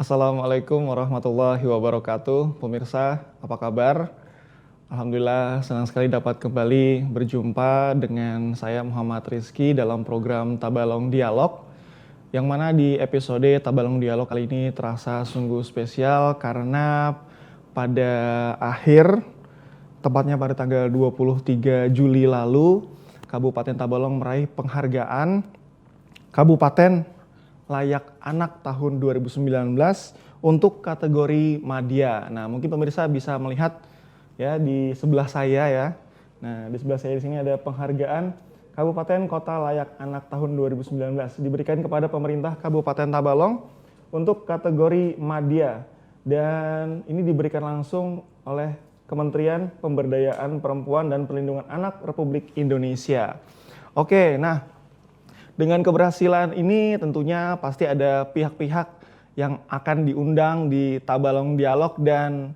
Assalamualaikum warahmatullahi wabarakatuh. Pemirsa, apa kabar? Alhamdulillah senang sekali dapat kembali berjumpa dengan saya Muhammad Rizky dalam program Tabalong Dialog. Yang mana di episode Tabalong Dialog kali ini terasa sungguh spesial karena pada akhir, tepatnya pada tanggal 23 Juli lalu, Kabupaten Tabalong meraih penghargaan Kabupaten Layak Anak tahun 2019 untuk kategori Madya. Nah, mungkin pemirsa bisa melihat ya di sebelah saya ya. Nah, di sebelah saya di sini ada penghargaan Kabupaten Kota Layak Anak tahun 2019 diberikan kepada pemerintah Kabupaten Tabalong untuk kategori Madya. Dan ini diberikan langsung oleh Kementerian Pemberdayaan Perempuan dan Perlindungan Anak Republik Indonesia. Oke, nah dengan keberhasilan ini tentunya pasti ada pihak-pihak yang akan diundang di Tabalong Dialog dan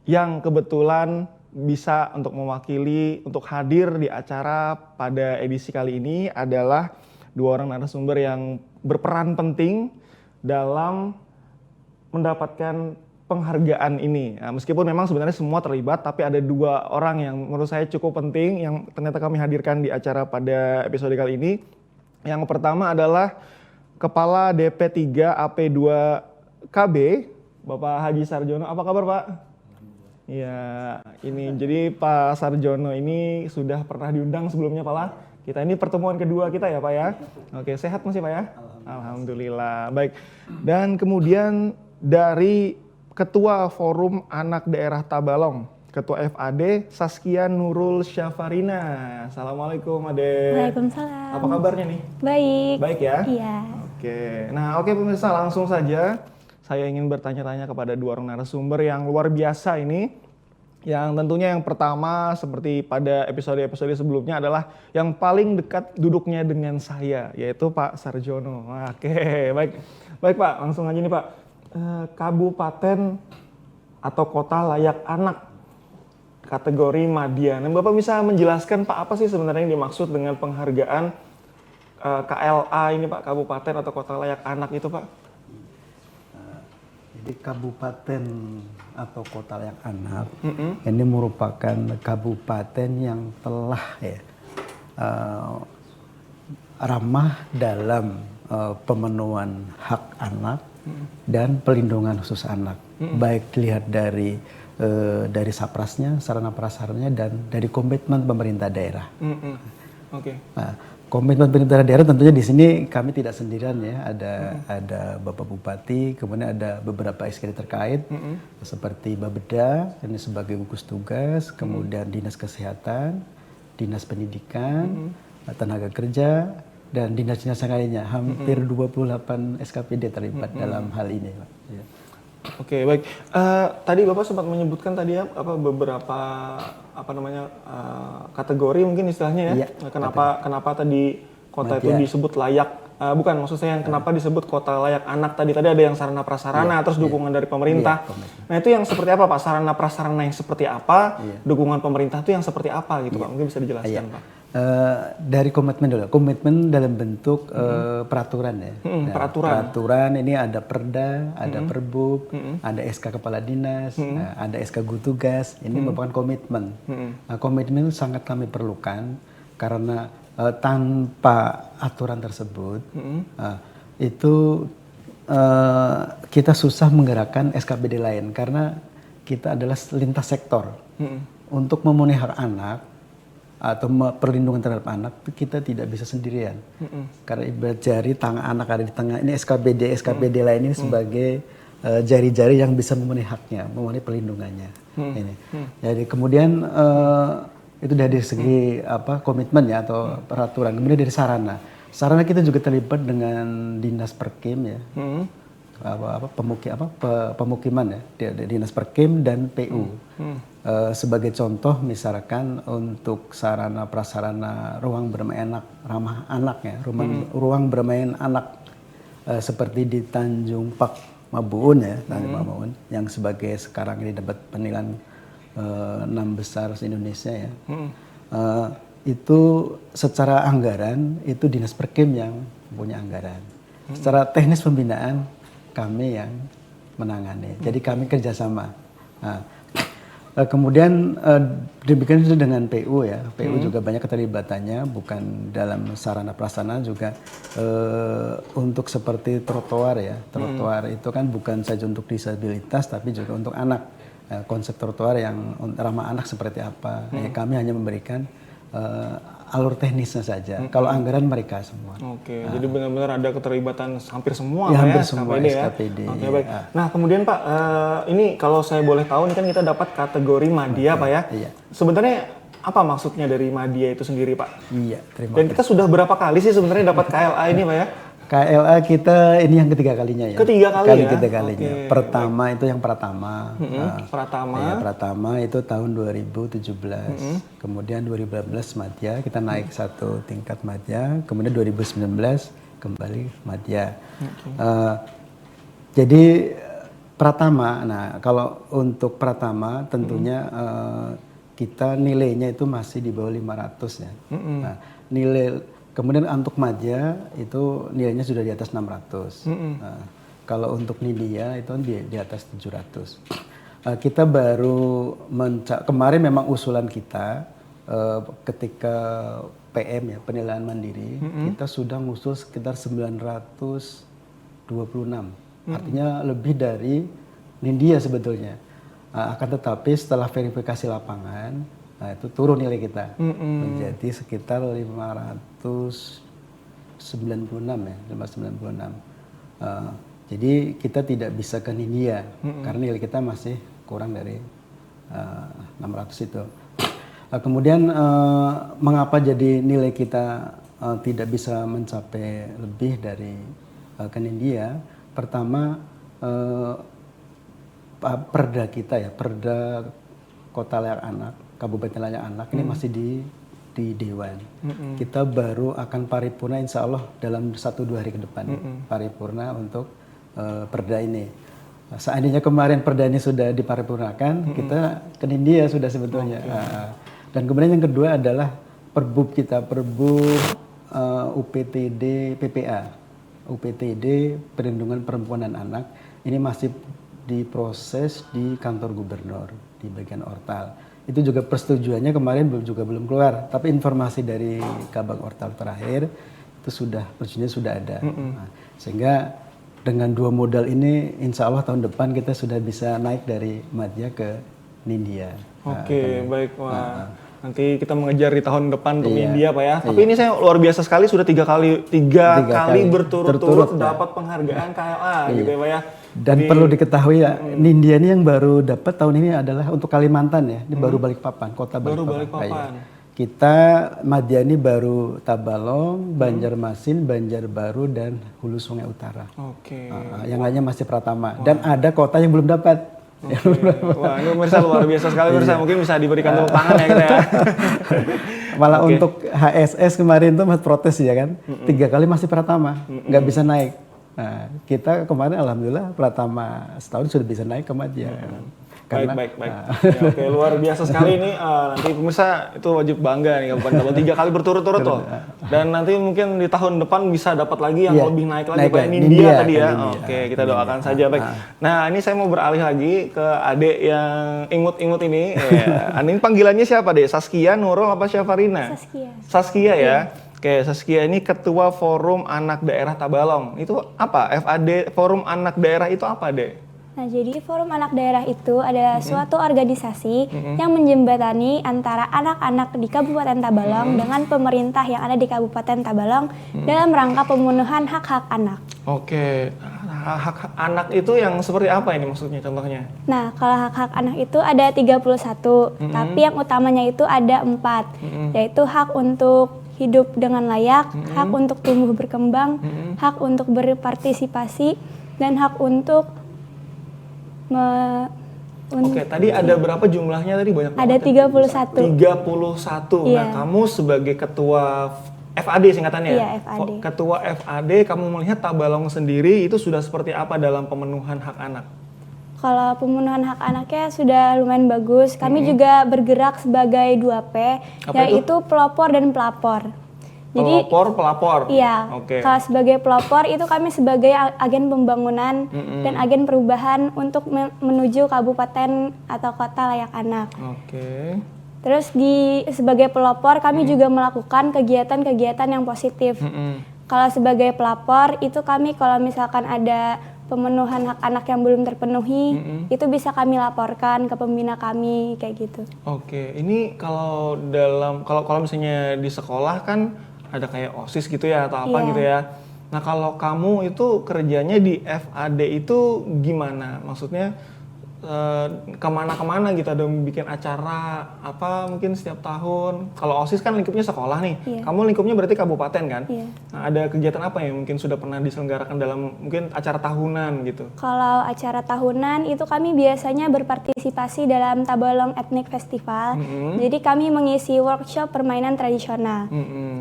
yang kebetulan bisa untuk mewakili, untuk hadir di acara pada edisi kali ini adalah dua orang narasumber yang berperan penting dalam mendapatkan penghargaan ini. Nah, meskipun memang sebenarnya semua terlibat, tapi ada dua orang yang menurut saya cukup penting yang ternyata kami hadirkan di acara pada episode kali ini. Yang pertama adalah Kepala DP3 AP2KB, Bapak Haji Sarjono. Apa kabar Pak? Iya, ini jadi Pak Sarjono ini sudah pernah diundang sebelumnya Pak lah. Kita ini pertemuan kedua kita ya Pak ya. Oke, sehat masih Pak ya? Alhamdulillah. Baik. Dan kemudian dari Ketua Forum Anak Daerah Tabalong, Ketua FAD Saskia Nurul Syafarina. Assalamualaikum Ade. Waalaikumsalam. Apa kabarnya nih? Baik. Baik ya? Iya. Oke pemirsa, langsung saja saya ingin bertanya-tanya kepada dua orang narasumber yang luar biasa ini. Yang tentunya yang pertama seperti pada episode-episode sebelumnya adalah yang paling dekat duduknya dengan saya, yaitu Pak Sarjono. Oke, baik. Baik Pak, langsung aja nih Pak. Kabupaten atau kota layak anak kategori Madya. Nah, Bapak bisa menjelaskan Pak apa sih sebenarnya yang dimaksud dengan penghargaan KLA ini Pak, Kabupaten atau Kota Layak Anak itu Pak? Jadi kabupaten atau kota layak anak ini merupakan kabupaten yang telah ramah dalam pemenuhan hak anak dan pelindungan khusus anak. Baik dilihat dari saprasnya, sarana prasarannya, dan dari komitmen pemerintah daerah. Oke. Nah, komitmen pemerintah daerah tentunya di sini kami tidak sendirian ya. Ada Bapak Bupati, kemudian ada beberapa SKD terkait seperti Bapeda ini sebagai gugus tugas, kemudian Dinas Kesehatan, Dinas Pendidikan, Tenaga Kerja, dan dinas-dinas yang lainnya. Hampir 28 SKPD terlibat dalam hal ini, Pak. Ya. Oke, baik. Tadi Bapak sempat menyebutkan tadi ya beberapa kategori mungkin istilahnya ya. Iya, Kenapa tadi kota itu disebut layak? Bukan, maksud saya yang kenapa disebut kota layak anak tadi? Tadi ada yang sarana prasarana, terus dukungan dari pemerintah. Nah itu yang seperti apa Pak? Sarana prasarana yang seperti apa? Dukungan pemerintah itu yang seperti apa gitu Pak? Mungkin bisa dijelaskan Pak. Dari komitmen dulu, komitmen dalam bentuk peraturan ya. Peraturan ini ada Perda, ada Perbub, ada SK Kepala Dinas, ada SK Gutugas. Ini merupakan komitmen. Nah, komitmen sangat kami perlukan karena tanpa aturan tersebut itu kita susah menggerakkan SKPD lain karena kita adalah lintas sektor. Untuk memenuhi hak anak atau perlindungan terhadap anak kita tidak bisa sendirian karena ibarat jari tangan anak ada di tengah, ini SKPD lain ini sebagai jari-jari yang bisa memenuhi haknya, memenuhi perlindungannya. Ini jadi kemudian itu dari segi komitmen ya atau peraturan. Kemudian dari sarana kita juga terlibat dengan Dinas Perkim ya, pemukiman ya, Dinas Perkim dan PU. Sebagai contoh misalkan untuk sarana prasarana ruang bermain anak ramah anak ya, ruang bermain anak seperti di Tanjung Pak Mabuun ya, Tanjung Pak Mabuun yang sebagai sekarang ini dapat penilaian 6 besar se-Indonesia ya. Itu secara anggaran itu Dinas Perkim yang punya anggaran. Secara teknis pembinaan kami yang menangani. Jadi kami kerjasama. Nah, kemudian demikian itu dengan PU ya. PU juga banyak keterlibatannya, bukan dalam sarana prasarana juga untuk seperti trotoar ya. Trotoar itu kan bukan saja untuk disabilitas tapi juga untuk anak. Konsep trotoar yang ramah anak seperti apa? Ya, kami hanya memberikan alur teknisnya saja. Kalau anggaran mereka semua. Oke, jadi benar-benar ada keterlibatan hampir semua ya, hampir semua SKPD ya. SKPD. Oke, baik. Nah, kemudian Pak, ini kalau saya boleh tahu, ini kan kita dapat kategori Madya, Pak ya. Iya. Sebenarnya apa maksudnya dari Madya itu sendiri, Pak? Iya, terima kasih. Dan kita sudah berapa kali sih sebenarnya dapat KLA ini, Pak ya? KLA kita ini yang ketiga kalinya ya. Ketiga kali ya? Ketiga kalinya. Oke, Pertama itu yang Pratama. Pratama. Ya, Pratama itu tahun 2017. Kemudian 2018 Madya, kita naik satu tingkat Madya. Kemudian 2019 kembali Madya. Jadi Pratama, nah kalau untuk Pratama tentunya kita nilainya itu masih di bawah 500 ya. Nah, kemudian untuk Madya itu nilainya sudah di atas 600. Nah, kalau untuk Nidya itu di atas 700. Kita baru kemarin memang usulan kita ketika PM ya, penilaian mandiri, kita sudah ngusul sekitar 926. Artinya lebih dari Nindya sebetulnya. Akan tetapi setelah verifikasi lapangan, nah itu turun nilai kita menjadi sekitar 596 ya, 596. Jadi kita tidak bisa ke Nindya karena nilai kita masih kurang dari 600 itu. Kemudian mengapa jadi nilai kita tidak bisa mencapai lebih dari ke Nindya? Pertama perda kita ya, perda Kota Layak Anak, Kabupaten Layak Anak ini masih di Dewan. Kita baru akan paripurna insya Allah dalam 1-2 hari ke depan. Paripurna untuk perda ini. Nah, seandainya kemarin perda ini sudah diparipurnakan, kita ke Nindya sudah sebetulnya. Dan kemudian yang kedua adalah perbub kita, perbub UPTD PPA. UPTD Perlindungan Perempuan dan Anak ini masih diproses di kantor gubernur di bagian Ortal. Itu juga persetujuannya kemarin juga belum keluar, tapi informasi dari Kabag Ortal terakhir itu sudah persetujuannya sudah ada. Nah, sehingga dengan 2 modal ini insya Allah tahun depan kita sudah bisa naik dari Madya ke Nindya. Oke, baik. Wah. Nanti kita mengejar di tahun depan untuk Nindya, Pak ya. Tapi ini saya luar biasa sekali, sudah 3 kali berturut-turut dapat penghargaan KLA gitu ya, Pak ya. Dan perlu diketahui ya, Nindya ini yang baru dapat tahun ini adalah untuk Kalimantan ya. Ini baru Balikpapan, kota Balikpapan. Baru Balikpapan. Kita Madya ini baru Tabalong, Banjarmasin, Banjarbaru dan Hulu Sungai Utara. Oke. Yang lainnya masih Pratama. Dan ada kota yang belum dapat. Wah, ini pemirsa luar biasa sekali, pemirsa. Mungkin bisa diberikan tepuk tangan ya kita ya. Malah untuk HSS kemarin tuh protes ya kan, 3 kali masih Pratama, nggak bisa naik. Nah, kita kemarin alhamdulillah Pratama setahun sudah bisa naik ke Madya. Karena, baik. Ya, oke, luar biasa sekali ini. Nanti pemirsa itu wajib bangga nih Kabupaten Tabal 3 kali berturut-turut loh. Dan nanti mungkin di tahun depan bisa dapat lagi yang lebih naik lagi kayak Nindya tadi ya. Oke, kita doakan saja baik. Nah, ini saya mau beralih lagi ke adik yang ingut-ingut ini. Ini panggilannya siapa deh? Saskia, Nurul apa Syafarina? Saskia ya. Oke, Saskia ini Ketua Forum Anak Daerah Tabalong. Itu apa? FAD Forum Anak Daerah itu apa deh? Nah, jadi Forum Anak Daerah itu adalah suatu organisasi yang menjembatani antara anak-anak di Kabupaten Tabalong dengan pemerintah yang ada di Kabupaten Tabalong dalam rangka pemenuhan hak-hak anak. Oke, hak anak itu yang seperti apa ini maksudnya contohnya? Nah, kalau hak-hak anak itu ada 31, tapi yang utamanya itu ada 4, yaitu hak untuk hidup dengan layak, hak untuk tumbuh berkembang, hak untuk berpartisipasi, dan hak untuk Oke, tadi ada berapa jumlahnya tadi? Banyak ada banget. 31. 31. Iya. Nah, kamu sebagai ketua FAD singkatannya. Iya, FAD. Ketua FAD, kamu melihat Tabalong sendiri itu sudah seperti apa dalam pemenuhan hak anak? Kalau pemenuhan hak anaknya sudah lumayan bagus. Kami juga bergerak sebagai 2P, yaitu pelopor dan pelapor. Jadi pelapor. Iya. Oke. Kalau sebagai pelopor itu kami sebagai agen pembangunan dan agen perubahan untuk menuju kabupaten atau kota layak anak. Oke. Terus sebagai pelopor kami juga melakukan kegiatan-kegiatan yang positif. Kalau sebagai pelapor itu kami kalau misalkan ada pemenuhan hak anak yang belum terpenuhi, itu bisa kami laporkan ke pembina kami kayak gitu. Oke, ini kalau misalnya di sekolah kan ada kayak OSIS gitu ya atau apa gitu ya. Nah, kalau kamu itu kerjanya di FAD itu gimana? Maksudnya kemana-kemana gitu, ada bikin acara apa mungkin setiap tahun. Kalau OSIS kan lingkupnya sekolah nih, kamu lingkupnya berarti kabupaten kan? Nah, ada kegiatan apa yang mungkin sudah pernah diselenggarakan dalam mungkin acara tahunan gitu? Kalau acara tahunan itu kami biasanya berpartisipasi dalam Tabalong Ethnic Festival. Jadi kami mengisi workshop permainan tradisional.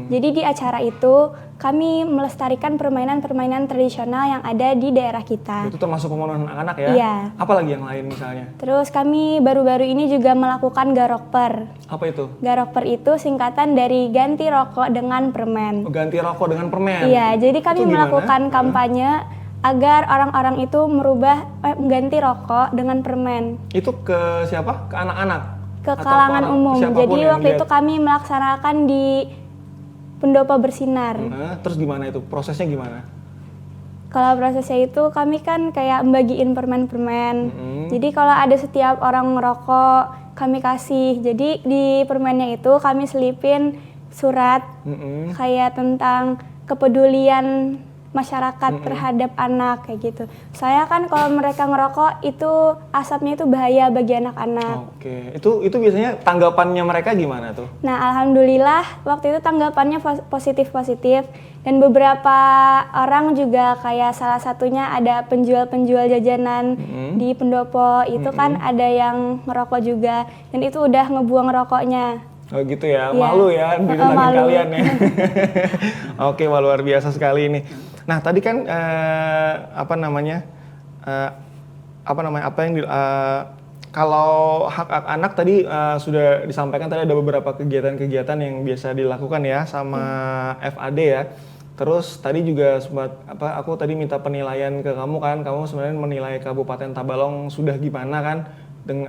Jadi di acara itu kami melestarikan permainan-permainan tradisional yang ada di daerah kita. Itu termasuk pemenuhan anak-anak ya? Iya. Apalagi yang lain misalnya? Terus kami baru-baru ini juga melakukan garokper. Apa itu? Garokper itu singkatan dari ganti rokok dengan permen. Ganti rokok dengan permen? Iya, jadi kami melakukan kampanye agar orang-orang itu mengganti rokok dengan permen. Itu ke siapa? Ke anak-anak? Ke kalangan umum. Jadi waktu itu kami melaksanakan di Pendopo Bersinar. Terus gimana itu? Prosesnya gimana? Kalau prosesnya itu kami kan kayak membagiin permen-permen. Jadi kalau ada setiap orang ngerokok kami kasih. Jadi di permennya itu kami selipin surat kayak tentang kepedulian masyarakat terhadap anak kayak gitu. Saya kan kalau mereka ngerokok itu asapnya itu bahaya bagi anak-anak. Oke, itu biasanya tanggapannya mereka gimana tuh? Nah, alhamdulillah waktu itu tanggapannya positif-positif dan beberapa orang juga kayak salah satunya ada penjual-penjual jajanan di Pendopo itu kan ada yang ngerokok juga dan itu udah ngebuang rokoknya. Oh gitu ya, malu ya didatangin kalian ya. Oke, luar biasa sekali ini. Nah tadi kan kalau hak anak tadi sudah disampaikan, tadi ada beberapa kegiatan-kegiatan yang biasa dilakukan ya sama FAD ya. Terus tadi juga sempat aku tadi minta penilaian ke kamu kan, kamu sebenarnya menilai Kabupaten Tabalong sudah gimana kan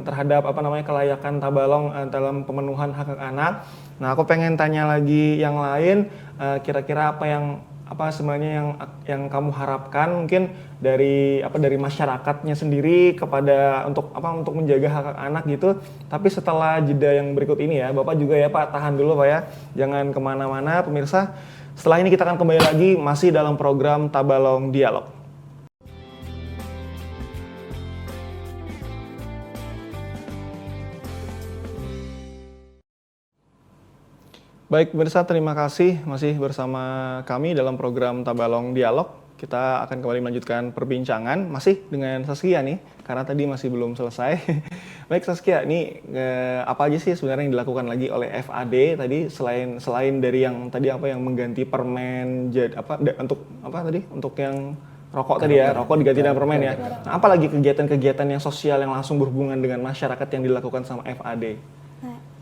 terhadap kelayakan Tabalong dalam pemenuhan hak anak. Nah, aku pengen tanya lagi yang lain, kira-kira apa sebenarnya yang kamu harapkan mungkin dari masyarakatnya sendiri kepada untuk menjaga hak anak gitu. Tapi setelah jeda yang berikut ini ya, Bapak juga ya Pak, tahan dulu Pak ya, jangan kemana-mana pemirsa. Setelah ini kita akan kembali lagi masih dalam program Tabalong Dialog. Baik pemirsa, terima kasih masih bersama kami dalam program Tabalong Dialog. Kita akan kembali melanjutkan perbincangan masih dengan Saskia nih, karena tadi masih belum selesai. Baik Saskia, ini apa aja sih sebenarnya yang dilakukan lagi oleh FAD tadi selain dari yang tadi yang mengganti permen untuk yang rokok tadi ya, rokok diganti dengan permen ya. Nah, apalagi kegiatan-kegiatan yang sosial yang langsung berhubungan dengan masyarakat yang dilakukan sama FAD?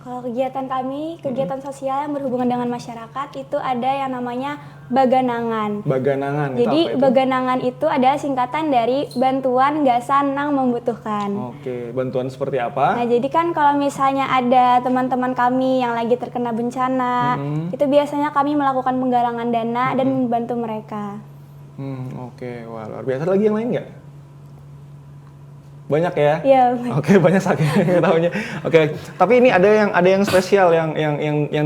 Kalau kegiatan kami, kegiatan sosial yang berhubungan dengan masyarakat itu ada yang namanya Baganangan. Baganangan. Jadi Baganangan itu adalah singkatan dari bantuan gasan nang membutuhkan. Oke, bantuan seperti apa? Nah, jadi kan kalau misalnya ada teman-teman kami yang lagi terkena bencana, itu biasanya kami melakukan penggalangan dana dan membantu mereka. Oke, wah luar biasa. Lagi yang lain nggak? Banyak ya? Iya. Oke, banyak saking tahunya. Oke, tapi ini ada yang spesial yang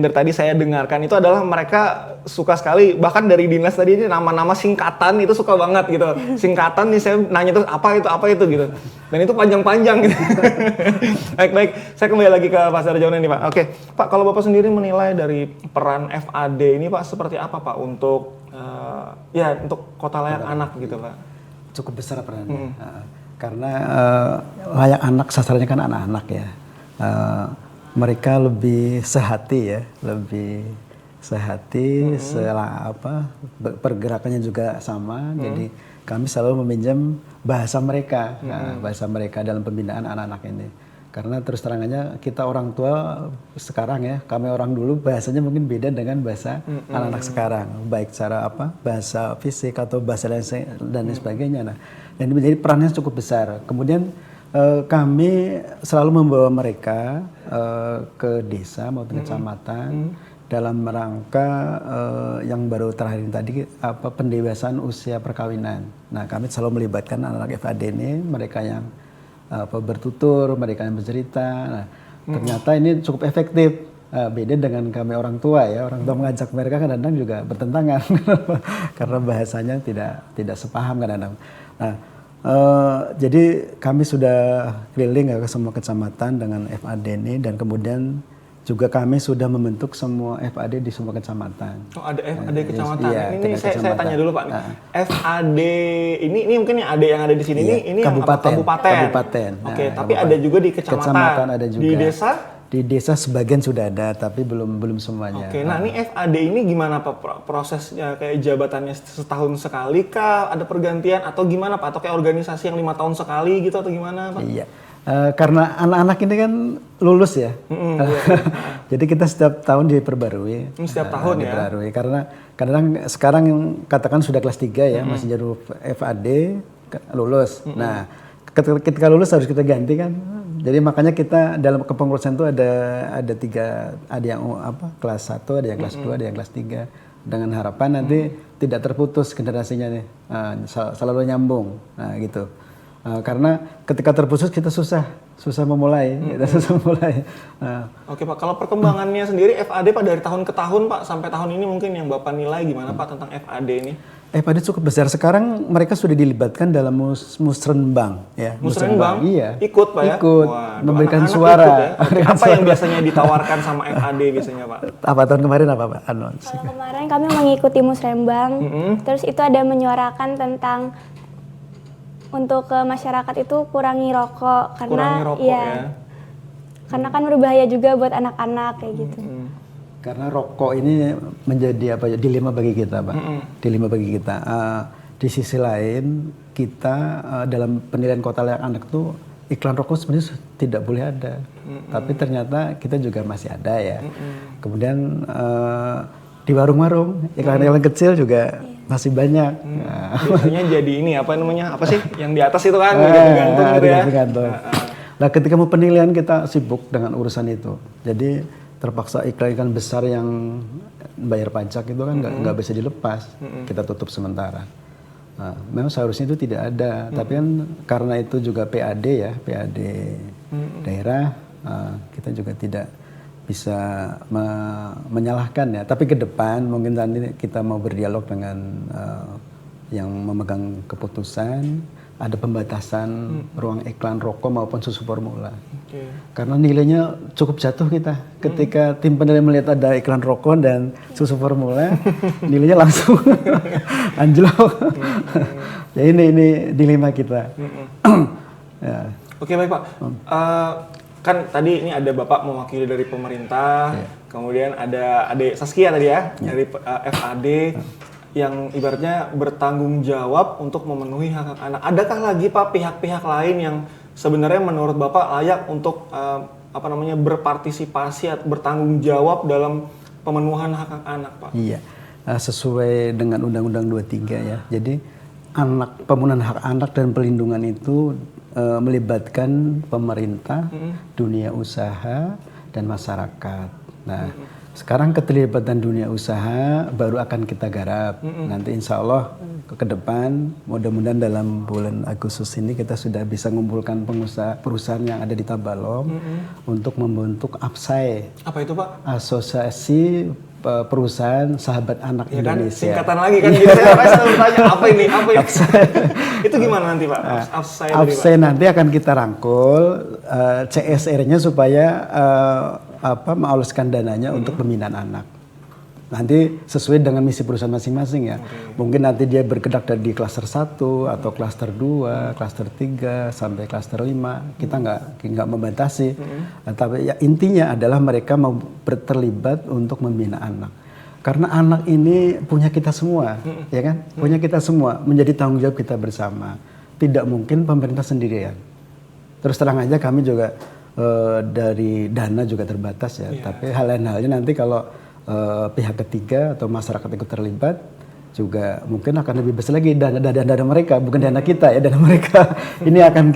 dari tadi saya dengarkan itu adalah mereka suka sekali, bahkan dari dinas tadi ini nama-nama singkatan itu suka banget gitu. Singkatan nih saya nanya tuh apa itu gitu. Dan itu panjang-panjang gitu. Baik, saya kembali lagi ke Pak Sarjono nih Pak. Oke, Pak, kalau Bapak sendiri menilai dari peran FAD ini Pak seperti apa Pak untuk untuk Kota Layak Anak gitu Pak? Cukup besar perannya. Karena layak anak sasarannya kan anak-anak ya, mereka lebih sehati ya, pergerakannya juga sama. Jadi kami selalu meminjam bahasa mereka dalam pembinaan anak-anak ini. Karena terus terangannya kita orang tua sekarang ya, kami orang dulu bahasanya mungkin beda dengan bahasa anak-anak sekarang, baik secara bahasa fisik atau bahasa dan lain sebagainya. Nah, dan menjadi perannya cukup besar. Kemudian kami selalu membawa mereka ke desa maupun kecamatan dalam rangka yang baru terakhir ini tadi pendewasaan usia perkawinan. Nah, kami selalu melibatkan anak-anak FAD ini, mereka yang bertutur, mereka yang bercerita. Nah, ternyata ini cukup efektif. Beda dengan kami orang tua ya, orang tua mengajak mereka kadang-kadang juga bertentangan karena bahasanya tidak sepaham kadang-kadang. Nah, jadi kami sudah keliling ke semua kecamatan dengan FAD ini, dan kemudian juga kami sudah membentuk semua FAD di semua kecamatan. Oh, ada FAD kecamatan. Iya, ini saya tanya dulu Pak. FAD ini mungkin yang ada di sini ini kabupaten. Oke, tapi ada juga di kecamatan. Ada juga. Di desa? Di desa sebagian sudah ada, tapi belum semuanya. Oke, nah ini FAD ini gimana Pak prosesnya, kayak jabatannya setahun sekali kah, ada pergantian atau gimana Pak? Atau kayak organisasi yang 5 tahun sekali gitu atau gimana Pak? Iya. Karena anak-anak ini kan lulus ya, jadi kita setiap tahun diperbarui. Setiap tahun diperbarui. Karena kadang sekarang katakan sudah kelas 3 ya, masih jadi FAD lulus. Nah, ketika lulus harus kita ganti kan. Jadi makanya kita dalam kepengurusan itu ada 3, ada yang kelas 1, ada yang kelas 2, ada yang kelas 3. Dengan harapan nanti tidak terputus generasinya nih, selalu nyambung. Nah gitu. Karena ketika terputus kita susah memulai, Oke Pak, kalau perkembangannya sendiri FAD Pak dari tahun ke tahun Pak, sampai tahun ini mungkin yang Bapak nilai gimana Pak tentang FAD ini? FAD cukup besar. Sekarang mereka sudah dilibatkan dalam musrenbang ya. Musrenbang? Iya. Ikut Pak ya? Ikut, memberikan suara. Ya? Apa yang biasanya ditawarkan sama FAD biasanya Pak? Apa tahun kemarin apa Pak? Kalau kemarin kami mengikuti musrenbang, terus itu ada menyuarakan tentang untuk ke masyarakat itu kurangi rokok karena karena kan berbahaya juga buat anak-anak kayak gitu. Karena rokok ini menjadi dilema bagi kita Pak. Dilema bagi kita. Di sisi lain kita dalam penilaian kota layak anak itu iklan rokok sebenarnya tidak boleh ada. Tapi ternyata kita juga masih ada ya. Kemudian di warung-warung iklan-iklan kecil juga masih banyak. Biasanya jadi ini apa sih yang di atas itu kan gantung gitu ya. Nah ketika mau penilaian kita sibuk dengan urusan itu. Jadi terpaksa iklan-iklan besar yang bayar pajak itu kan nggak bisa dilepas. Kita tutup sementara. Nah, memang seharusnya itu tidak ada. Tapi kan karena itu juga PAD ya, PAD daerah, kita juga tidak bisa menyalahkan ya. Tapi ke depan mungkin nanti kita mau berdialog dengan yang memegang keputusan, ada pembatasan ruang iklan rokok maupun susu formula. Karena nilainya cukup jatuh kita. Ketika tim penilai melihat ada iklan rokok dan susu formula, nilainya langsung anjlok. Ya ini dilema kita. Ya. Oke baik Pak. Kan tadi ini ada Bapak mewakili dari pemerintah, kemudian ada Adik Saskia tadi ya, dari FAD yang ibaratnya bertanggung jawab untuk memenuhi hak anak. Adakah lagi Pak pihak-pihak lain yang sebenarnya menurut Bapak layak untuk berpartisipasi, bertanggung jawab dalam pemenuhan hak anak Pak? Iya, sesuai dengan Undang-Undang 23 ya. Jadi pemenuhan hak anak dan pelindungan itu melibatkan pemerintah, dunia usaha, dan masyarakat. Nah, sekarang keterlibatan dunia usaha baru akan kita garap. Nanti insya Allah ke depan, mudah-mudahan dalam bulan Agustus ini kita sudah bisa mengumpulkan perusahaan yang ada di Tabalong untuk membentuk APSAE. Apa itu Pak? Asosiasi Perusahaan Sahabat Anak Indonesia. Kan, singkatan lagi kan gitu. Saya selalu bertanya apa ini? Itu gimana nanti Pak? APSAE nanti akan kita rangkul CSR-nya supaya mengalokasikan dananya untuk pembinaan anak. Nanti sesuai dengan misi perusahaan masing-masing ya. Mungkin nanti dia bergerak dari klaster 1 atau klaster 2, klaster 3 sampai klaster 5. Kita nggak membatasi. Tapi ya intinya adalah mereka mau terlibat untuk membina anak. Karena anak ini punya kita semua, ya kan? Punya kita semua, menjadi tanggung jawab kita bersama. Tidak mungkin pemerintah sendirian. Terus terang aja kami juga dari dana juga terbatas ya. Tapi hal lain halnya nanti kalau pihak ketiga atau masyarakat ikut terlibat juga mungkin akan lebih besar lagi dana mereka, bukan dana kita ya, dana mereka ini akan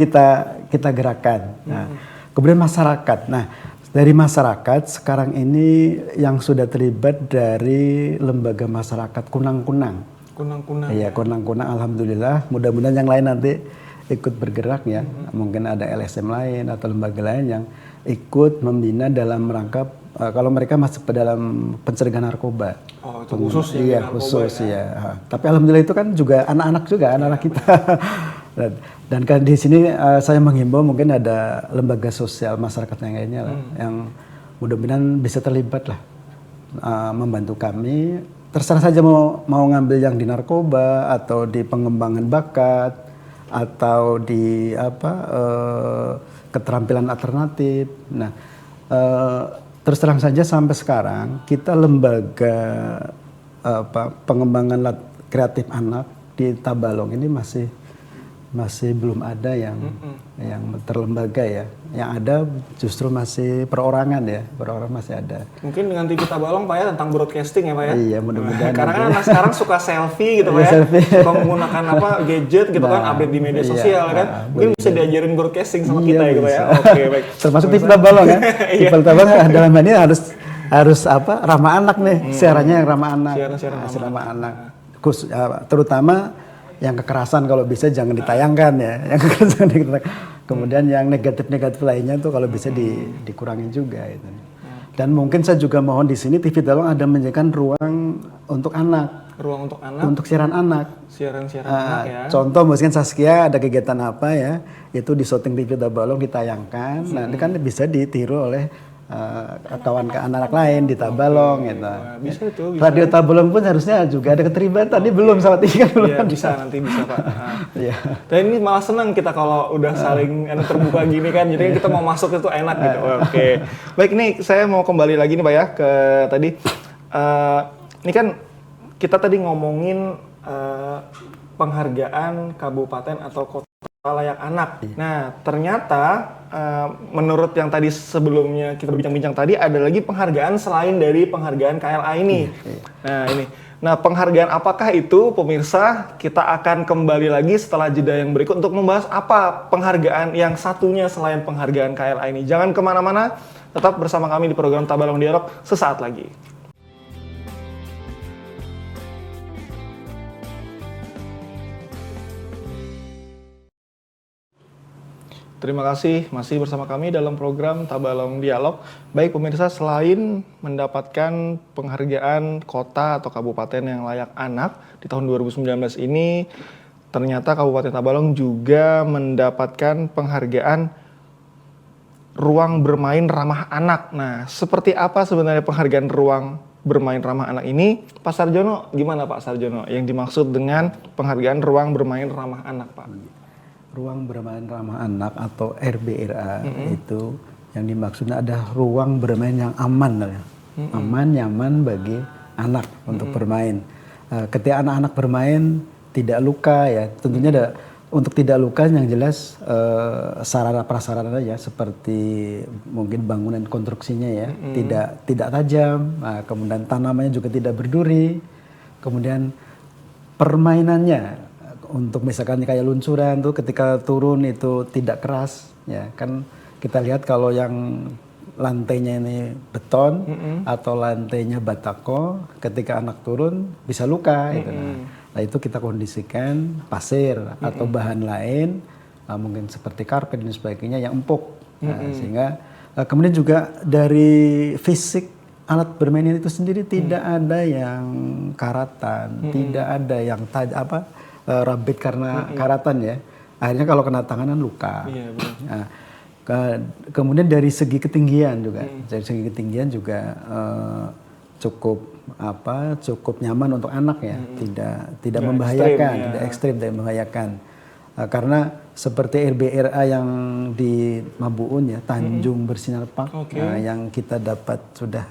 kita gerakkan. Nah, kemudian masyarakat. Nah, dari masyarakat sekarang ini yang sudah terlibat dari lembaga masyarakat Kunang-Kunang. Iya, Kunang-Kunang. Alhamdulillah. Mudah-mudahan yang lain nanti ikut bergerak ya. Mungkin ada LSM lain atau lembaga lain yang ikut membina dalam rangka kalau mereka masuk ke dalam pencegahan narkoba. Oh, itu khusus ya? Iya, khusus ya. Tapi alhamdulillah itu kan juga anak-anak kita. Dan kan di sini saya menghimbau mungkin ada lembaga sosial masyarakat yang lainnya lah, yang mudah-mudahan bisa terlibat lah, membantu kami. Terserah saja mau ngambil yang di narkoba atau di pengembangan bakat atau di keterampilan alternatif. Nah, terus terang saja sampai sekarang kita lembaga pengembangan kreatif anak di Tabalong ini masih belum ada yang terlembaga ya. Yang ada justru masih perorangan ya, perorangan masih ada. Mungkin dengan TV Tabalong Pak ya tentang broadcasting ya Pak ya? Iya, mudah-mudahan. Karena kan anak sekarang suka selfie gitu Pak ya, suka menggunakan gadget gitu kan, update di media sosial kan. Mungkin bisa diajarin broadcasting sama kita ya Pak ya? Oke, baik. Termasuk TV Tabalong kan? TV Tabalong dalam hal ini harus ramah anak nih, siarannya yang ramah anak. Siaran ramah anak. Terutama yang kekerasan kalau bisa jangan ditayangkan ya, yang kekerasan kemudian yang negatif lainnya tuh kalau bisa dikurangin juga itu. Dan mungkin saya juga mohon di sini TV Tabalong ada menyediakan ruang untuk anak, untuk siaran anak, siaran anak ya. Contoh mungkin Saskia ada kegiatan apa ya, itu di syuting TV Tabalong ditayangkan, nanti kan bisa ditiru oleh kawan anak lain di Tabalong gitu. Bisa itu. Radio Tabalong pun harusnya juga ada keterlibatan. Tadi belum sama tiga belum. Iya, bisa nanti bisa Pak. Iya. Dan ini malah senang kita kalau udah saling terbuka gini kan. Jadi kita mau masuk itu enak gitu. Oke. Baik, ini saya mau kembali lagi nih Pak ya ke tadi. Ini kan kita tadi ngomongin penghargaan kabupaten atau kota layak anak. Nah, ternyata menurut yang tadi sebelumnya kita berbincang-bincang tadi ada lagi penghargaan selain dari penghargaan KLA ini. Nah, ini. Nah, penghargaan apakah itu pemirsa? Kita akan kembali lagi setelah jeda yang berikut untuk membahas apa penghargaan yang satunya selain penghargaan KLA ini. Jangan kemana-mana, tetap bersama kami di program Tabalong Dialog sesaat lagi. Terima kasih masih bersama kami dalam program Tabalong Dialog. Baik pemirsa, selain mendapatkan penghargaan kota atau kabupaten yang layak anak di tahun 2019 ini, ternyata Kabupaten Tabalong juga mendapatkan penghargaan ruang bermain ramah anak. Nah, seperti apa sebenarnya penghargaan ruang bermain ramah anak ini? Pak Sarjono, gimana Pak Sarjono yang dimaksud dengan penghargaan ruang bermain ramah anak, Pak? Ruang bermain ramah anak atau RBRA itu yang dimaksudnya ada ruang bermain yang aman, aman, nyaman bagi anak untuk bermain. Ketika anak-anak bermain tidak luka ya, tentunya ada untuk tidak luka yang jelas sarana prasarana ya seperti mungkin bangunan konstruksinya ya tidak tajam, kemudian tanamannya juga tidak berduri, kemudian permainannya. Untuk misalkan kayak luncuran tuh ketika turun itu tidak keras ya kan, kita lihat kalau yang lantainya ini beton atau lantainya batako, ketika anak turun bisa luka gitu. Nah itu kita kondisikan pasir atau bahan lain mungkin seperti karpet dan sebagainya yang empuk. Sehingga kemudian juga dari fisik alat bermain itu sendiri tidak ada yang karatan, tidak ada yang rabit karena karatan ya. Akhirnya kalau kena tangan kan luka. Iya, nah, kemudian dari segi ketinggian juga, cukup nyaman untuk anak ya, tidak membahayakan, tidak ekstrim, tidak membahayakan. Karena seperti RBRA yang di Mabuun ya, Tanjung Bersinar Park, yang kita dapat sudah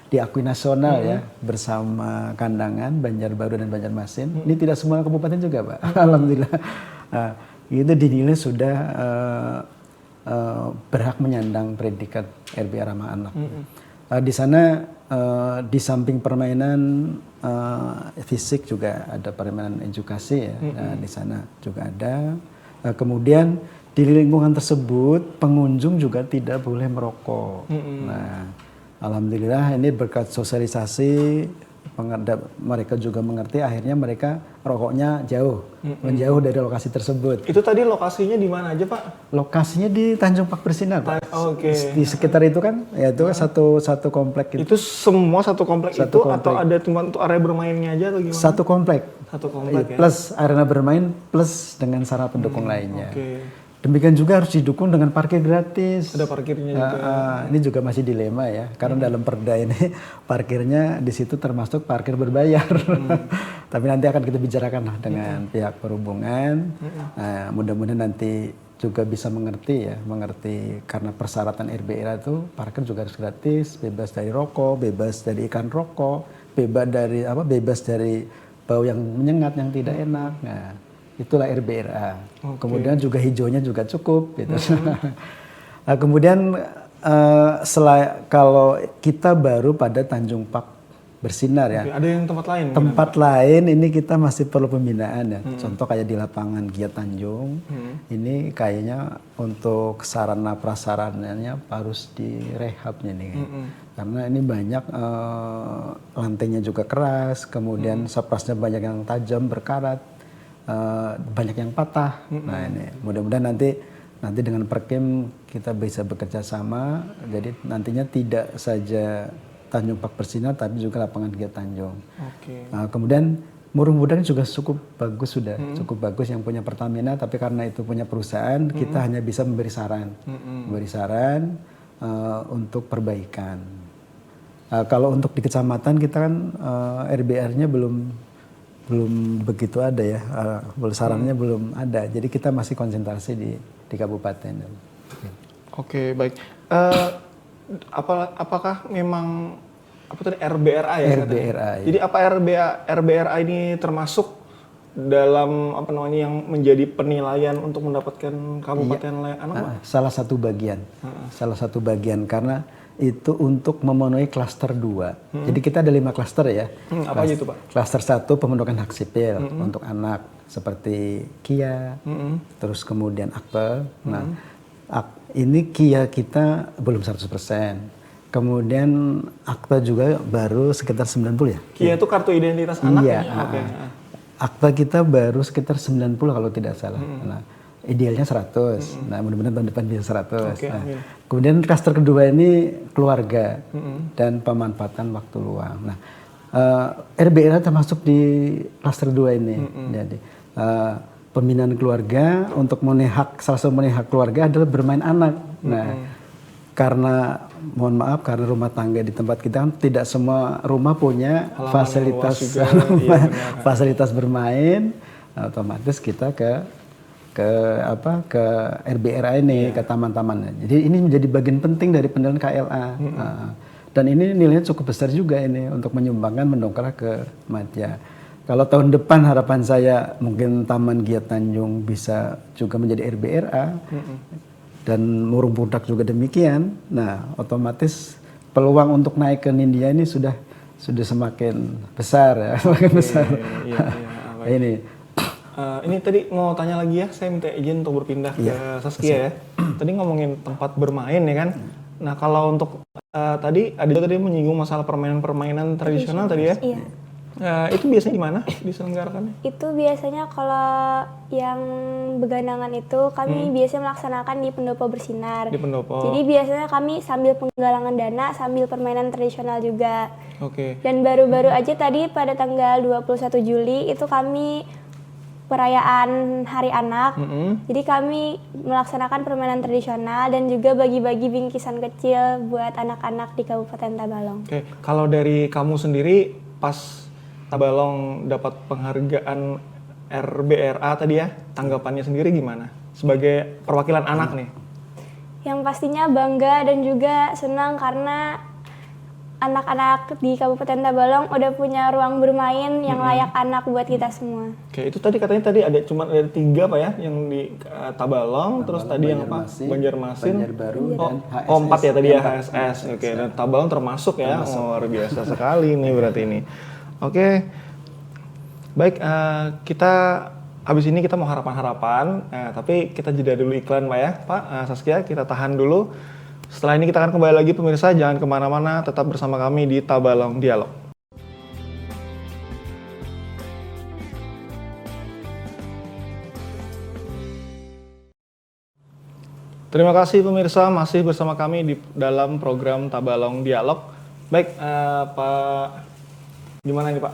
diakui nasional ya bersama Kandangan, Banjarbaru dan Banjarmasin. Ini tidak semua kabupaten juga Pak. Alhamdulillah. Itu dinilai sudah berhak menyandang predikat RBA ramah anak. Di sana di samping permainan fisik juga ada permainan edukasi ya. Di sana juga ada. Kemudian di lingkungan tersebut pengunjung juga tidak boleh merokok. Nah, alhamdulillah ini berkat sosialisasi mereka juga mengerti, akhirnya mereka rokoknya menjauh dari lokasi tersebut. Itu tadi lokasinya di mana aja, Pak? Lokasinya di Tanjung Pak Bersinar, Pak. Oke. Di sekitar itu kan, ya itu satu komplek itu. Itu semua satu komplek Satu itu komplek. atau ada cuma untuk area bermainnya aja atau gimana? Satu komplek. Satu komplek ya. Plus arena bermain plus dengan sarana pendukung lainnya. Oke. Demikian juga harus didukung dengan parkir gratis. Ada parkirnya juga. Ini juga masih dilema ya, karena dalam perda ini parkirnya di situ termasuk parkir berbayar. Tapi nanti akan kita bicarakan lah dengan pihak perhubungan. Mudah-mudahan nanti juga bisa mengerti karena persyaratan RBA itu parkir juga harus gratis, bebas dari rokok, bebas dari iklan rokok, bebas dari bau yang menyengat yang tidak enak. Nah, itulah RBRA. Kemudian juga hijaunya juga cukup gitu. Nah, kemudian kalau kita baru pada Tanjung Pak Bersinar ya. Ada yang tempat lain? Tempat lain ini kita masih perlu pembinaan ya. Contoh kayak di lapangan Giat Tanjung. Ini kayaknya untuk sarana prasarananya harus direhab nih. Karena ini banyak lantainya juga keras, kemudian seprasnya banyak yang tajam berkarat. Banyak yang patah. Nah ini mudah-mudahan nanti dengan Perkim kita bisa bekerja sama. Jadi nantinya tidak saja Tanjung Pak Bersinar tapi juga lapangan Giat Tanjung. Kemudian Murung Budang juga cukup bagus cukup bagus yang punya Pertamina, tapi karena itu punya perusahaan kita hanya bisa memberi saran, untuk perbaikan. Kalau untuk di kecamatan kita kan RBR-nya belum begitu ada ya, sarannya belum ada. Jadi kita masih konsentrasi di kabupaten. Oke, baik. Apakah memang RBRA ya? RBRA. Ya. Jadi apa RBRA ini termasuk dalam yang menjadi penilaian untuk mendapatkan kabupaten layak anak, Pak? Salah satu bagian karena itu untuk memenuhi klaster 2. Jadi kita ada 5 klaster ya. Apa aja itu, Pak? Klaster 1 pemenuhan hak sipil untuk anak seperti KIA, terus kemudian akte. Nah, ini KIA kita belum 100%. Kemudian akte juga baru sekitar 90 ya. KIA itu kartu identitas anak ya? Akte kita baru sekitar 90 kalau tidak salah. Nah, idealnya 100. Nah, mudah-mudahan tahun depan bisa 100. Kemudian klaster kedua ini keluarga dan pemanfaatan waktu luang. Nah, RBRA termasuk di klaster 2 ini. Jadi pembinaan keluarga untuk salah satu memenuhi hak keluarga adalah bermain anak. Nah, karena mohon maaf karena rumah tangga di tempat kita kan tidak semua rumah punya fasilitas bermain, otomatis kita ke RBRA ini, ke taman-tamannya. Jadi ini menjadi bagian penting dari penilaian KLA. Dan ini nilainya cukup besar juga ini untuk menyumbangkan mendongkrak ke Madya. Kalau tahun depan harapan saya mungkin Taman Giat Tanjung bisa juga menjadi RBRA dan Murung Pudak juga demikian. Nah, otomatis peluang untuk naik ke Nindya ini sudah semakin besar ya, semakin besar. Ini. Ini tadi mau tanya lagi ya, saya minta izin untuk berpindah ke Saskia ya. Tadi ngomongin tempat bermain ya kan. Nah kalau untuk tadi menyinggung masalah permainan tradisional tadi ya. Iya. Itu biasanya di mana diselenggarakannya? Itu biasanya kalau yang begandangan itu kami biasanya melaksanakan di Pendopo Bersinar. Di Pendopo. Jadi biasanya kami sambil penggalangan dana, sambil permainan tradisional juga. Oke. Dan baru-baru aja tadi pada tanggal 21 Juli itu kami perayaan Hari Anak. Jadi kami melaksanakan permainan tradisional dan juga bagi-bagi bingkisan kecil buat anak-anak di Kabupaten Tabalong. Oke. Kalau dari kamu sendiri pas Tabalong dapat penghargaan RBRA tadi ya, tanggapannya sendiri gimana? Sebagai perwakilan anak nih. Yang pastinya bangga dan juga senang karena anak-anak di Kabupaten Tabalong udah punya ruang bermain yang layak anak buat kita semua. Oke, itu tadi katanya ada 3 Pak ya yang di Tabalong, terus tadi yang apa? Banjarmasin, Banjarbaru, dan HSS. 4 ya tadi ya HSS. Oke, dan Tabalong termasuk ya. Luar biasa sekali nih berarti ini. Oke. Baik, kita habis ini kita mau harapan-harapan, tapi kita jeda dulu iklan Pak ya. Pak, Saskia kita tahan dulu. Setelah ini kita akan kembali lagi pemirsa, jangan kemana-mana, tetap bersama kami di Tabalong Dialog. Terima kasih pemirsa, masih bersama kami di dalam program Tabalong Dialog. Baik, Pak, gimana nih Pak,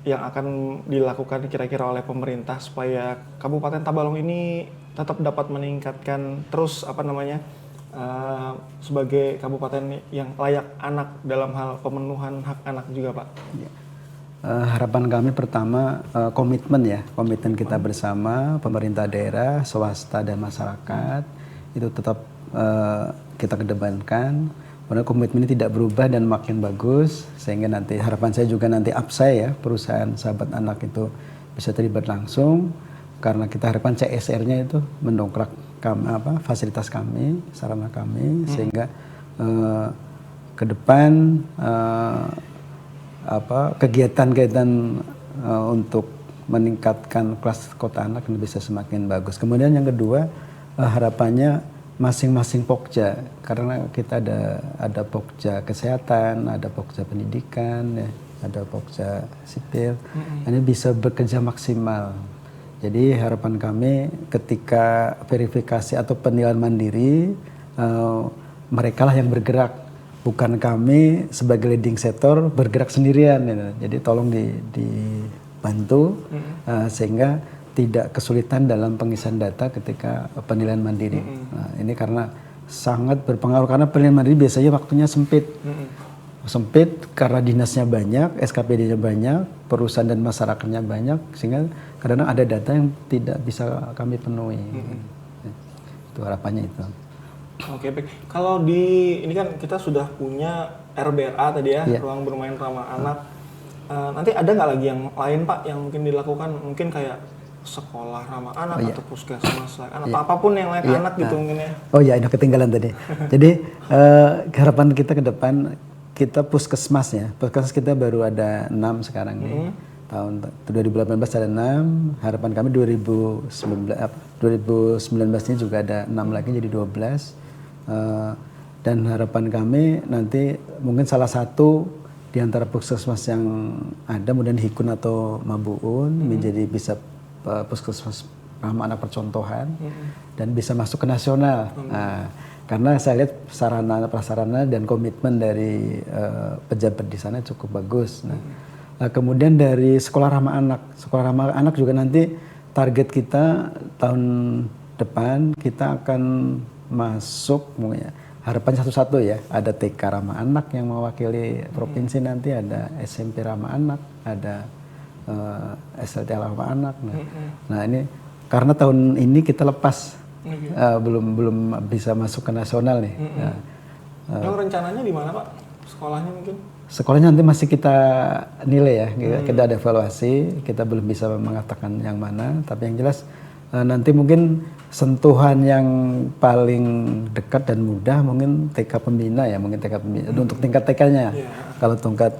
yang akan dilakukan kira-kira oleh pemerintah supaya Kabupaten Tabalong ini tetap dapat meningkatkan terus sebagai kabupaten yang layak anak dalam hal pemenuhan hak anak juga Pak? Ya. Harapan kami pertama komitmen kita bersama pemerintah daerah, swasta dan masyarakat itu tetap kita kedepankan. Karena komitmen ini tidak berubah dan makin bagus sehingga nanti harapan saya juga nanti APSAI ya, perusahaan sahabat anak itu bisa terlibat langsung karena kita harapkan CSR-nya itu mendongkrak fasilitas kami, sarana kami sehingga ke depan kegiatan-kegiatan untuk meningkatkan kelas kota anak ini bisa semakin bagus. Kemudian yang kedua harapannya masing-masing Pokja, karena kita ada Pokja kesehatan, ada Pokja pendidikan, ya, ada Pokja sipil, ini bisa bekerja maksimal. Jadi harapan kami ketika verifikasi atau penilaian mandiri, mereka lah yang bergerak, bukan kami sebagai leading sector bergerak sendirian. Ya. Jadi tolong dibantu sehingga tidak kesulitan dalam pengisian data ketika penilaian mandiri. Nah, ini karena sangat berpengaruh karena penilaian mandiri biasanya waktunya sempit. Sempit karena dinasnya banyak, SKPD-nya banyak, perusahaan dan masyarakatnya banyak, sehingga kadang ada data yang tidak bisa kami penuhi. Itu harapannya itu. Oke, baik. Kalau ini kan kita sudah punya RBRA tadi ya, ruang bermain ramah anak. Nanti ada nggak lagi yang lain Pak yang mungkin dilakukan? Mungkin kayak sekolah ramah anak atau puskesmas atau apapun yang layak anak gitu mungkin ya. Oh iya, ini ketinggalan tadi. Jadi harapan kita ke depan kita puskesmas ya. Puskesmas kita baru ada 6 sekarang nih. Tahun 2018 ada 6, harapan kami 2019 ini juga ada 6 lagi jadi 12. Dan harapan kami nanti mungkin salah satu di antara puskesmas yang ada, kemudian Hikun atau Mabuun menjadi bisa puskesmas ramah anak percontohan dan bisa masuk ke nasional. Karena saya lihat sarana prasarana dan komitmen dari pejabat di sana cukup bagus. Kemudian dari sekolah ramah anak juga nanti target kita tahun depan kita akan masuk, harapan satu-satu ya, ada TK ramah anak yang mewakili provinsi nanti, ada SMP ramah anak, ada SLT ramah anak. Nah ini karena tahun ini kita lepas. Belum bisa masuk ke nasional nih. Yang rencananya di mana Pak? Sekolahnya mungkin? Sekolahnya nanti masih kita nilai ya, kita ada evaluasi, kita belum bisa mengatakan yang mana, tapi yang jelas nanti mungkin sentuhan yang paling dekat dan mudah mungkin TK pembina ya, mungkin TK pembina untuk tingkat TK-nya. Kalau tingkat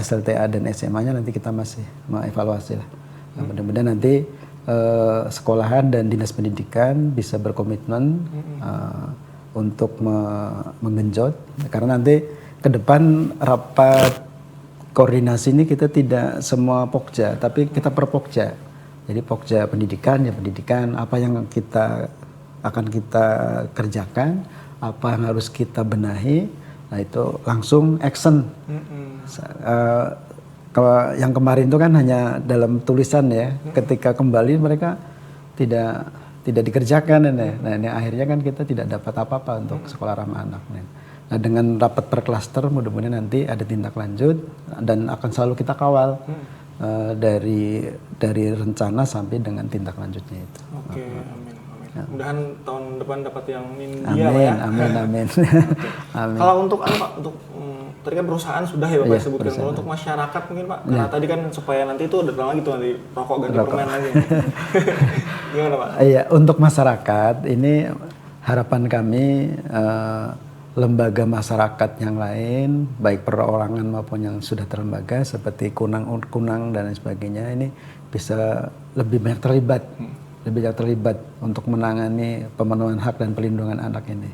SLTA dan SMA-nya nanti kita masih mengevaluasi lah. Mudah-mudahan nanti sekolahan dan dinas pendidikan bisa berkomitmen untuk menggenjot karena nanti ke depan rapat koordinasi ini kita tidak semua Pokja tapi kita per Pokja. Jadi Pokja pendidikan ya pendidikan, apa yang akan kita kerjakan, apa yang harus kita benahi, nah itu langsung action. Kalau yang kemarin itu kan hanya dalam tulisan ya, ketika kembali mereka tidak dikerjakan. Nah ini akhirnya kan kita tidak dapat apa-apa untuk sekolah ramah anak. Nah dengan rapat per klaster mudah-mudahan nanti ada tindak lanjut dan akan selalu kita kawal dari rencana sampai dengan tindak lanjutnya itu. Oke, amin. Mudahan tahun depan dapat yang India ya. Amin. Kalau untuk apa Pak? Untuk tadi kan perusahaan sudah ya Bapak Iya, sebutkan. perusahaan. Kalau untuk masyarakat mungkin Pak, karena tadi kan supaya nanti itu udah lagi tuh nanti rokok ganti permen lagi. Gimana Pak? Iya, untuk masyarakat ini harapan kami lembaga masyarakat yang lain, baik perorangan maupun yang sudah terlembaga seperti Kunang dan lain sebagainya ini bisa lebih banyak terlibat untuk menangani pemenuhan hak dan pelindungan anak ini.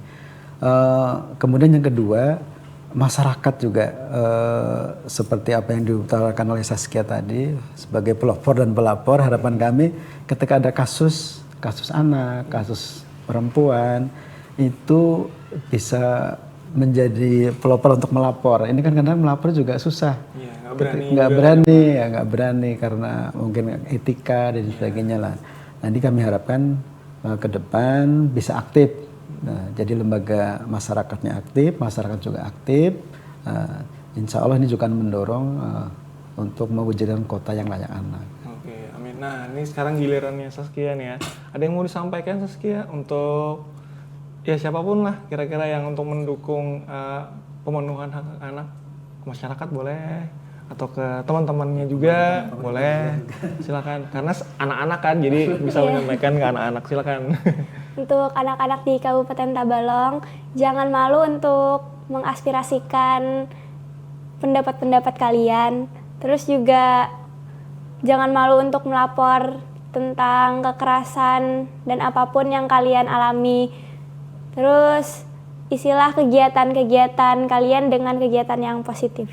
Kemudian yang kedua, masyarakat juga seperti apa yang diutarakan oleh Saskia tadi sebagai pelopor dan pelapor, harapan kami ketika ada kasus anak, kasus perempuan itu bisa menjadi pelopor untuk melapor. Ini kan kadang melapor juga susah. Iya, nggak berani karena mungkin etika dan sebagainya lah. Nanti kami harapkan ke depan bisa aktif. Nah, jadi lembaga masyarakatnya aktif, masyarakat juga aktif. Insya Allah ini juga akan mendorong untuk mewujudkan kota yang layak anak. Oke, amin. Nah, ini sekarang gilirannya Saskia nih ya. Ada yang mau disampaikan Saskia untuk ya siapapun lah kira-kira yang untuk mendukung pemenuhan hak anak, masyarakat boleh atau ke teman-temannya juga boleh, silakan karena anak-anak kan jadi bisa menyampaikan ke anak-anak, silakan. Untuk anak-anak di Kabupaten Tabalong, jangan malu untuk mengaspirasikan pendapat-pendapat kalian. Terus juga jangan malu untuk melapor tentang kekerasan dan apapun yang kalian alami. Terus isilah kegiatan-kegiatan kalian dengan kegiatan yang positif.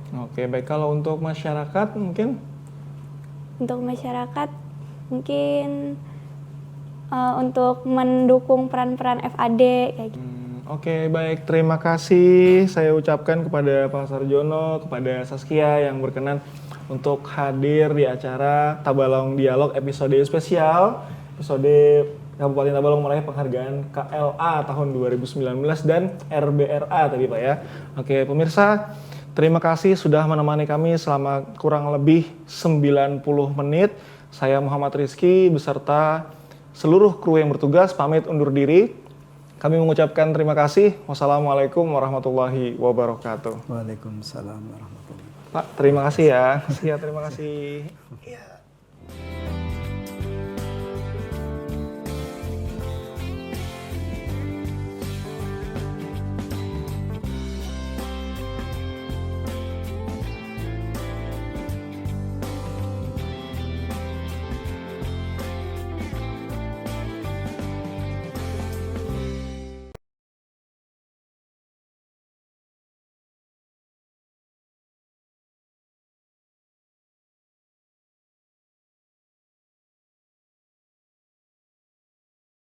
Oke, baik. Kalau untuk masyarakat mungkin? Untuk masyarakat mungkin untuk mendukung peran-peran FAD kayak gitu. Oke, baik. Terima kasih saya ucapkan kepada Pak Sarjono, kepada Saskia yang berkenan untuk hadir di acara Tabalong Dialog episode spesial, episode Kabupaten Tabalong meraih penghargaan KLA tahun 2019 dan RBRA tadi Pak ya. Oke, pemirsa, terima kasih sudah menemani kami selama kurang lebih 90 menit. Saya Muhammad Rizky beserta seluruh kru yang bertugas pamit undur diri. Kami mengucapkan terima kasih. Wassalamualaikum warahmatullahi wabarakatuh. Waalaikumsalam warahmatullahi wabarakatuh. Pak, terima kasih ya. Terima kasih. Ya.